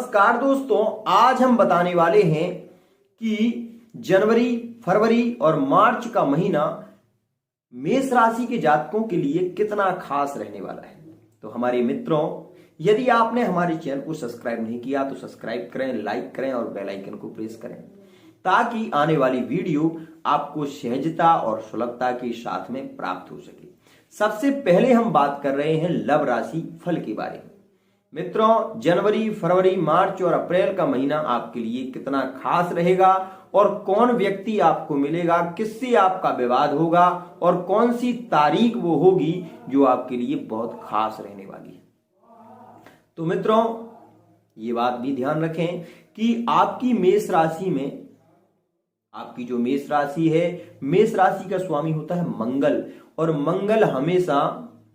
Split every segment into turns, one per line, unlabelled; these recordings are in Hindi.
नमस्कार दोस्तों, आज हम बताने वाले हैं कि जनवरी, फरवरी और मार्च का महीना मेष राशि के जातकों के लिए कितना खास रहने वाला है। तो हमारे मित्रों, यदि आपने हमारे चैनल को सब्सक्राइब नहीं किया तो सब्सक्राइब करें, लाइक करें और बेल आइकन को प्रेस करें ताकि आने वाली वीडियो आपको सहजता और सुलभता के साथ में प्राप्त हो सके। सबसे पहले हम बात कर रहे हैं लव राशि फल के बारे में। मित्रों, जनवरी, फरवरी, मार्च और अप्रैल का महीना आपके लिए कितना खास रहेगा और कौन व्यक्ति आपको मिलेगा, किससे आपका विवाद होगा और कौन सी तारीख वो होगी जो आपके लिए बहुत खास रहने वाली है। तो मित्रों, ये बात भी ध्यान रखें कि आपकी मेष राशि में, आपकी जो मेष राशि है, मेष राशि का स्वामी होता है मंगल, और मंगल हमेशा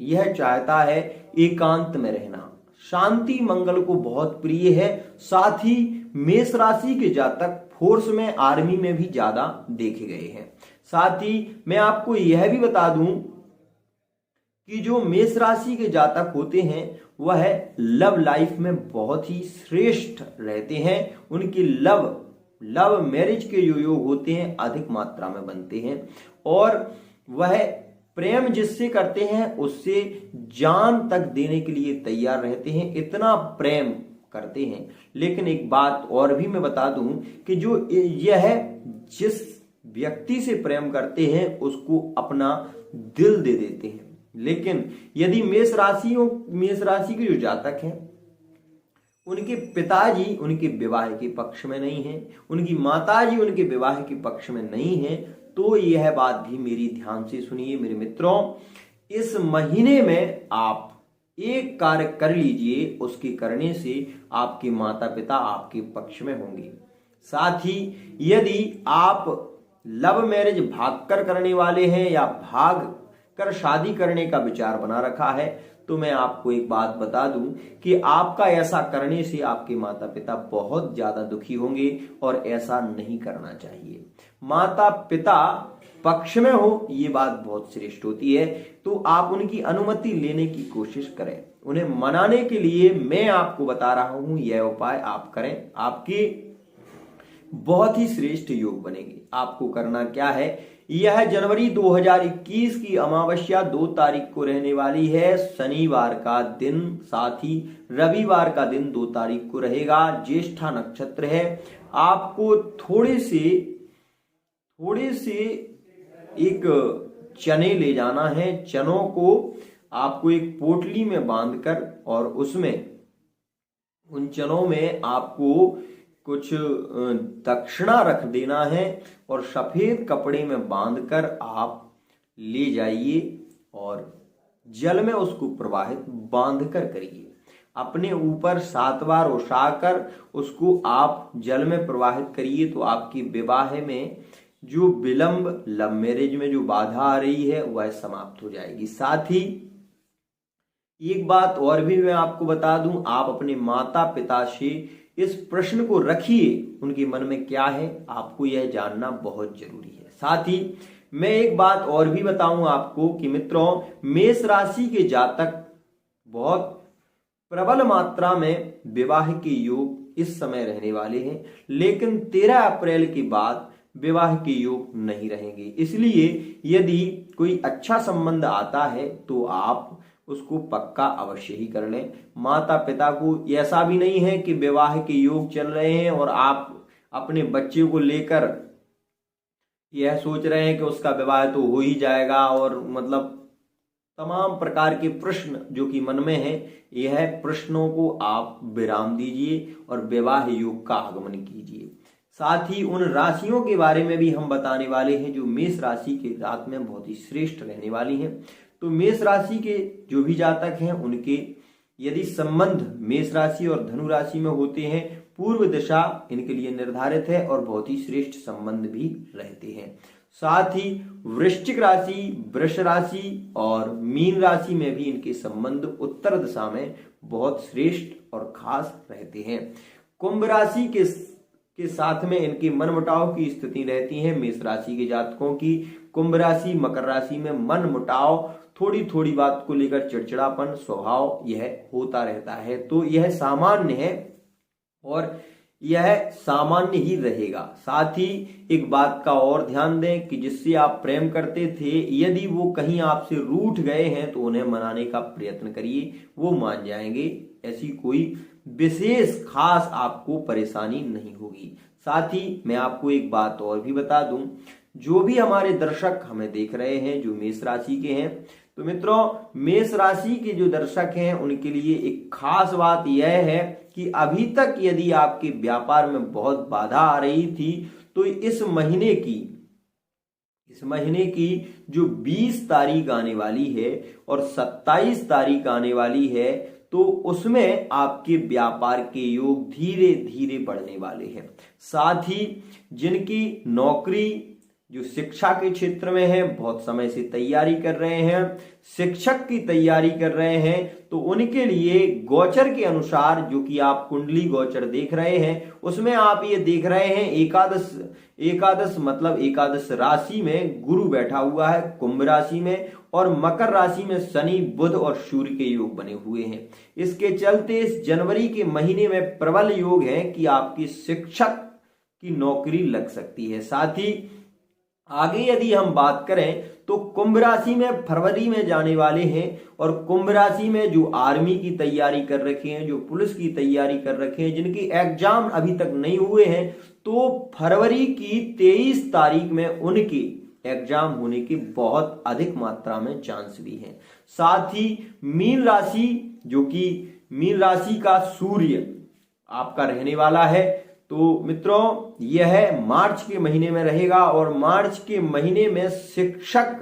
यह चाहता है एकांत में रहना। शांति मंगल को बहुत प्रिय है। साथ ही मेष राशि के जातक फोर्स में, आर्मी में भी ज्यादा देखे गए हैं। साथ ही मैं आपको यह भी बता दूं कि जो मेष राशि के जातक होते हैं वह लव लाइफ में बहुत ही श्रेष्ठ रहते हैं। उनकी लव मैरिज के जो योग होते हैं अधिक मात्रा में बनते हैं और वह प्रेम जिससे करते हैं उससे जान तक देने के लिए तैयार रहते हैं, इतना प्रेम करते हैं। लेकिन एक बात और भी मैं बता दूं कि जो यह जिस व्यक्ति से प्रेम करते हैं उसको अपना दिल दे देते हैं। लेकिन यदि मेष राशि के जो जातक हैं उनके पिताजी उनके विवाह के पक्ष में नहीं है, उनकी माताजी उनके विवाह के पक्ष में नहीं है, तो यह बात भी मेरी ध्यान से सुनिए मेरे मित्रों। इस महीने में आप एक कार्य कर लीजिए, उसके करने से आपके माता पिता आपके पक्ष में होंगे। साथ ही यदि आप लव मैरिज भागकर करने वाले हैं या भाग कर शादी करने का विचार बना रखा है, तो मैं आपको एक बात बता दूं कि आपका ऐसा करने से आपके माता पिता बहुत ज्यादा दुखी होंगे और ऐसा नहीं करना चाहिए। माता पिता पक्ष में हो ये बात बहुत श्रेष्ठ होती है, तो आप उनकी अनुमति लेने की कोशिश करें। उन्हें मनाने के लिए मैं आपको बता रहा हूं, यह उपाय आप करें, आपके बहुत ही श्रेष्ठ योग बनेंगे। आपको करना क्या है, यह जनवरी 2021 की अमावस्या 2 तारीख को रहने वाली है, शनिवार का दिन, साथ ही रविवार का दिन 2 तारीख को रहेगा। ज्येष्ठा नक्षत्र है। आपको थोड़े से एक चने ले जाना है। चनों को आपको एक पोटली में बांधकर और उसमें, उन चनों में आपको कुछ दक्षिणा रख देना है और सफेद कपड़े में बांधकर आप ले जाइए और जल में उसको प्रवाहित बांधकर करिए। अपने ऊपर 7 बार उछाकर उसको आप जल में प्रवाहित करिए, तो आपकी विवाह में जो विलंब, लव मैरिज में जो बाधा आ रही है वह समाप्त हो जाएगी। साथ ही एक बात और भी मैं आपको बता दूं, आप अपने माता पिता से इस प्रश्न को रखिए, उनके मन में क्या है, आपको यह जानना बहुत जरूरी है। साथ ही मैं एक बात और भी बताऊं आपको कि मित्रों, मेष राशि के जातक बहुत प्रबल मात्रा में विवाह के योग इस समय रहने वाले हैं, लेकिन 13 अप्रैल के बाद विवाह के योग नहीं रहेंगे। इसलिए यदि कोई अच्छा संबंध आता है तो आप उसको पक्का अवश्य ही कर लें। माता पिता को ऐसा भी नहीं है कि विवाह के योग चल रहे हैं और आप अपने बच्चे को लेकर यह सोच रहे हैं कि उसका विवाह तो हो ही जाएगा, और मतलब तमाम प्रकार के प्रश्न जो कि मन में है, यह प्रश्नों को आप विराम दीजिए और विवाह योग का आगमन कीजिए। साथ ही उन राशियों के बारे में भी हम बताने वाले हैं जो मेष राशि के रात में बहुत ही श्रेष्ठ रहने वाली हैं। तो मेष राशि के जो भी जातक हैं उनके यदि संबंध मेष राशि और धनु राशि में होते हैं, पूर्व दिशा इनके लिए निर्धारित है और बहुत ही श्रेष्ठ संबंध भी रहते हैं। साथ ही वृश्चिक राशि, वृष राशि और मीन राशि में भी इनके संबंध उत्तर दिशा में बहुत श्रेष्ठ और खास रहते हैं। कुंभ राशि के साथ में इनकी मनमुटाव की स्थिति रहती है। मेष राशि के जातकों की कुंभ राशि, मकर राशि में मनमुटाव, थोड़ी थोड़ी बात को लेकर चिड़चिड़ापन स्वभाव यह होता रहता है, तो यह सामान्य है। और यह सामान्य ही रहेगा। साथ ही एक बात का और ध्यान दें कि जिससे आप प्रेम करते थे, यदि वो कहीं आपसे रूठ गए हैं तो उन्हें मनाने का प्रयत्न करिए, वो मान जाएंगे। ऐसी कोई विशेष खास आपको परेशानी नहीं होगी। साथ ही मैं आपको एक बात और भी बता दूं, जो भी हमारे दर्शक हमें देख रहे हैं जो मेष राशि के हैं, तो मित्रों मेष राशि के जो दर्शक हैं उनके लिए एक खास बात यह है कि अभी तक यदि आपके व्यापार में बहुत बाधा आ रही थी, तो इस महीने की जो 20 तारीख आने वाली है और 27 तारीख आने वाली है, तो उसमें आपके व्यापार के योग धीरे धीरे बढ़ने वाले हैं। साथ ही जिनकी नौकरी जो शिक्षा के क्षेत्र में है, बहुत समय से तैयारी कर रहे हैं, शिक्षक की तैयारी कर रहे हैं, तो उनके लिए गोचर के अनुसार जो कि आप कुंडली गोचर देख रहे हैं, उसमें आप ये देख रहे हैं एकादश मतलब एकादश राशि में गुरु बैठा हुआ है, कुंभ राशि में, और मकर राशि में शनि बुध और सूर्य के योग बने हुए हैं। इसके चलते इस जनवरी के महीने में प्रबल योग है कि आपकी शिक्षक की नौकरी लग सकती है। साथ ही आगे यदि हम बात करें तो कुंभ राशि में फरवरी में जाने वाले हैं, और कुंभ राशि में जो आर्मी की तैयारी कर रखे हैं, जो पुलिस की तैयारी कर रखे हैं, जिनकी एग्जाम अभी तक नहीं हुए हैं, तो फरवरी की 23 तारीख में उनके एग्जाम होने के बहुत अधिक मात्रा में चांस भी हैं। साथ ही मीन राशि, जो कि मीन राशि का सूर्य आपका रहने वाला है, तो मित्रों यह मार्च के महीने में रहेगा, और मार्च के महीने में शिक्षक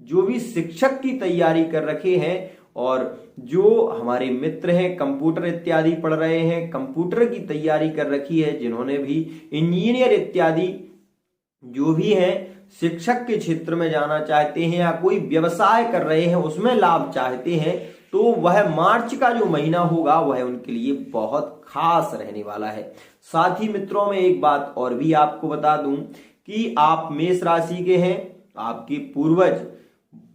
जो भी शिक्षक की तैयारी कर रखे हैं, और जो हमारे मित्र हैं कंप्यूटर इत्यादि पढ़ रहे हैं, कंप्यूटर की तैयारी कर रखी है, जिन्होंने भी इंजीनियर इत्यादि जो भी हैं शिक्षक के क्षेत्र में जाना चाहते हैं, या कोई व्यवसाय कर रहे हैं उसमें लाभ चाहते हैं, तो वह मार्च का जो महीना होगा वह उनके लिए बहुत खास रहने वाला है। साथ ही मित्रों में एक बात और भी आपको बता दूं कि आप मेष राशि के हैं, आपके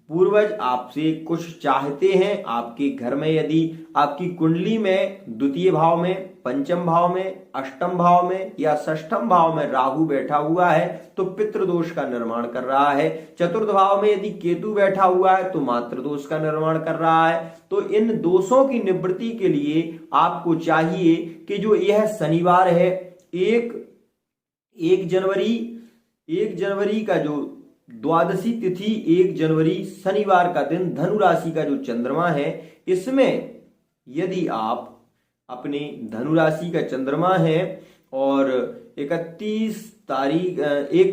पूर्वज आपसे कुछ चाहते हैं। आपके घर में यदि आपकी कुंडली में द्वितीय भाव में, पंचम भाव में, अष्टम भाव में या षष्ठम भाव में राहु बैठा हुआ है तो पितृदोष का निर्माण कर रहा है। चतुर्थ भाव में यदि केतु बैठा हुआ है तो मातृदोष का निर्माण कर रहा है। तो इन दोषों की निवृत्ति के लिए आपको चाहिए कि जो यह शनिवार है, एक जनवरी का जो द्वादशी तिथि 1 जनवरी शनिवार का दिन धनु राशि का जो चंद्रमा है, इसमें यदि आप अपने धनु राशि का चंद्रमा है और 1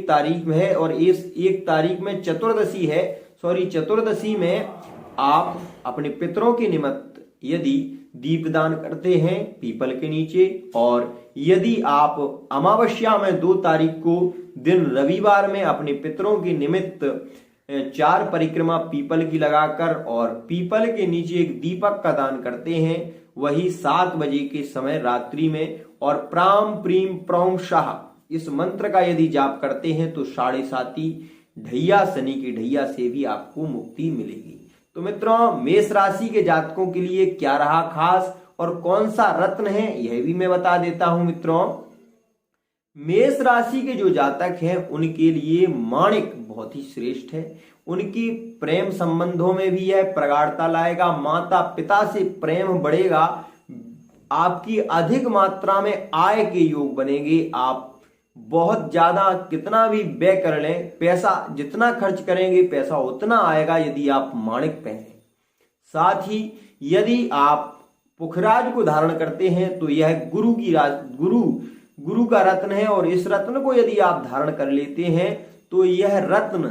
तारीख में है, और इस 1 तारीख में चतुर्दशी में आप अपने पितरों के निमित्त यदि दीपदान करते हैं पीपल के नीचे, और यदि आप अमावस्या में 2 तारीख को दिन रविवार में अपने पितरों के निमित्त 4 परिक्रमा पीपल की लगाकर और पीपल के नीचे एक दीपक का दान करते हैं, वही 7 बजे के समय रात्रि में, और प्राम प्रीम प्रौम शाह इस मंत्र का यदि जाप करते हैं तो 7.5 ढैया शनि की ढैया से भी आपको मुक्ति मिलेगी। तो मित्रों मेष राशि के जातकों के लिए क्या रहा खास और कौन सा रत्न है यह भी मैं बता देता हूं। मित्रों मेष राशि के जो जातक हैं उनके लिए माणिक बहुत ही श्रेष्ठ है। उनकी प्रेम संबंधों में भी यह प्रगाढ़ता लाएगा, माता पिता से प्रेम बढ़ेगा, आपकी अधिक मात्रा में आय के योग बनेंगे। आप बहुत ज्यादा कितना भी व्यय कर लें, पैसा जितना खर्च करेंगे पैसा उतना आएगा यदि आप माणिक पहने। साथ ही यदि आप पुखराज को धारण करते हैं तो यह गुरु का रत्न है, और इस रत्न को यदि आप धारण कर लेते हैं तो यह रत्न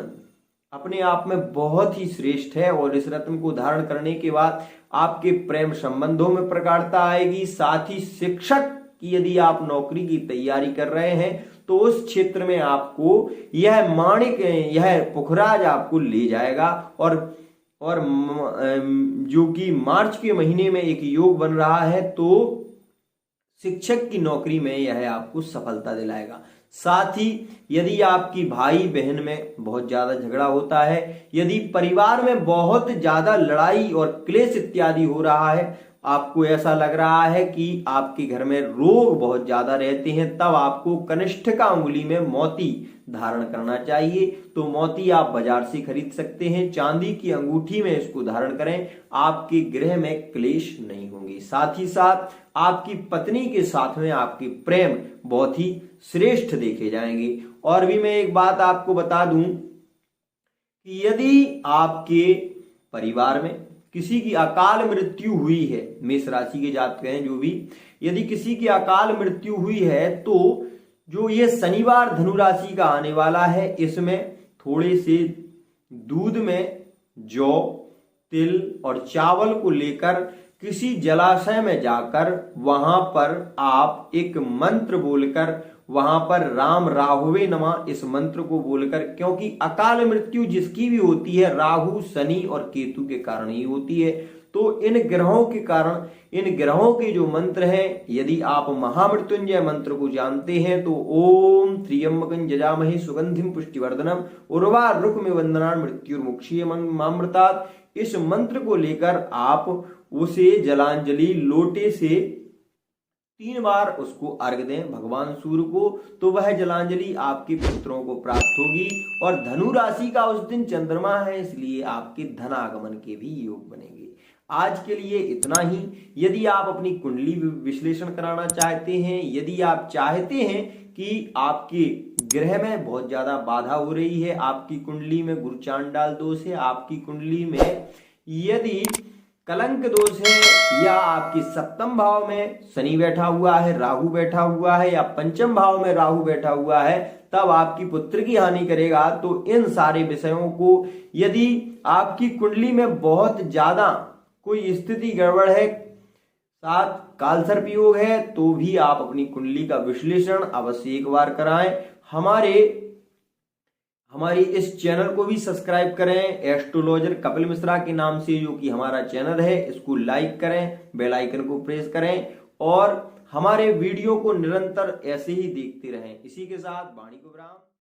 अपने आप में बहुत ही श्रेष्ठ है, और इस रत्न को धारण करने के बाद आपके प्रेम संबंधों में प्रगाढ़ता आएगी। साथ ही शिक्षक की यदि आप नौकरी की तैयारी कर रहे हैं तो उस क्षेत्र में आपको यह माणिक, यह पुखराज आपको ले जाएगा, और जो कि मार्च के महीने में एक योग बन रहा है तो शिक्षक की नौकरी में यह आपको सफलता दिलाएगा। साथ ही यदि आपकी भाई बहन में बहुत ज्यादा झगड़ा होता है, यदि परिवार में बहुत ज्यादा लड़ाई और क्लेश इत्यादि हो रहा है, आपको ऐसा लग रहा है कि आपके घर में रोग बहुत ज्यादा रहते हैं, तब आपको कनिष्ठिका अंगुली में मोती धारण करना चाहिए। तो मोती आप बाजार से खरीद सकते हैं, चांदी की अंगूठी में इसको धारण करें, आपके गृह में क्लेश नहीं होंगे। साथ ही साथ आपकी पत्नी के साथ में आपके प्रेम बहुत ही श्रेष्ठ देखे जाएंगे। और भी मैं एक बात आपको बता दूं कि यदि आपके परिवार में किसी की अकाल मृत्यु हुई है, मेष राशि के जातक हैं जो भी, यदि किसी की अकाल मृत्यु हुई है, तो जो ये शनिवार धनु राशि का आने वाला है, इसमें थोड़े से दूध में जौ, तिल और चावल को लेकर किसी जलाशय में जाकर वहां पर आप एक मंत्र बोलकर, वहां पर राम राहुवे नमः इस मंत्र को बोलकर, क्योंकि अकाल मृत्यु जिसकी भी होती है राहु, शनि और केतु के कारण ही होती है। तो इन ग्रहों के कारण, इन ग्रहों के जो मंत्र हैं, यदि आप महामृत्युंजय मंत्र को जानते हैं तो ओम त्र्यंबकं यजामहे सुगंधिम पुष्टिवर्धनम उर्वारुकमिव बन्धनान् मृत्युर्मुक्षीयमामृतात्, इस मंत्र को लेकर आप उसे जलांजलि लोटे से 3 बार उसको अर्घ दें भगवान सूर्य को, तो वह जलांजलि आपके पुत्रों को प्राप्त होगी। और धनु राशि का उस दिन चंद्रमा है, इसलिए आपके धनागमन के भी योग बनेंगे। आज के लिए इतना ही। यदि आप अपनी कुंडली विश्लेषण कराना चाहते हैं, यदि आप चाहते हैं कि आपके ग्रह में बहुत ज्यादा बाधा हो रही है, आपकी कुंडली में गुरु चांडाल दोष है, आपकी कुंडली में यदि कलंक दोष है, या आपके 7वें भाव में शनि बैठा हुआ है, राहु बैठा हुआ है, या 5वें भाव में राहु बैठा हुआ है, तब आपकी पुत्र की हानि करेगा। तो इन सारे विषयों को, यदि आपकी कुंडली में बहुत ज्यादा कोई स्थिति गड़बड़ है, साथ कालसर्प योग है, तो भी आप अपनी कुंडली का विश्लेषण अवश्य एक बार कराएं। हमारी इस चैनल को भी सब्सक्राइब करें, एस्ट्रोलॉजर कपिल मिश्रा के नाम से जो कि हमारा चैनल है, इसको लाइक करें, बेल आइकन को प्रेस करें और हमारे वीडियो को निरंतर ऐसे ही देखते रहें। इसी के साथ वाणी को विराम।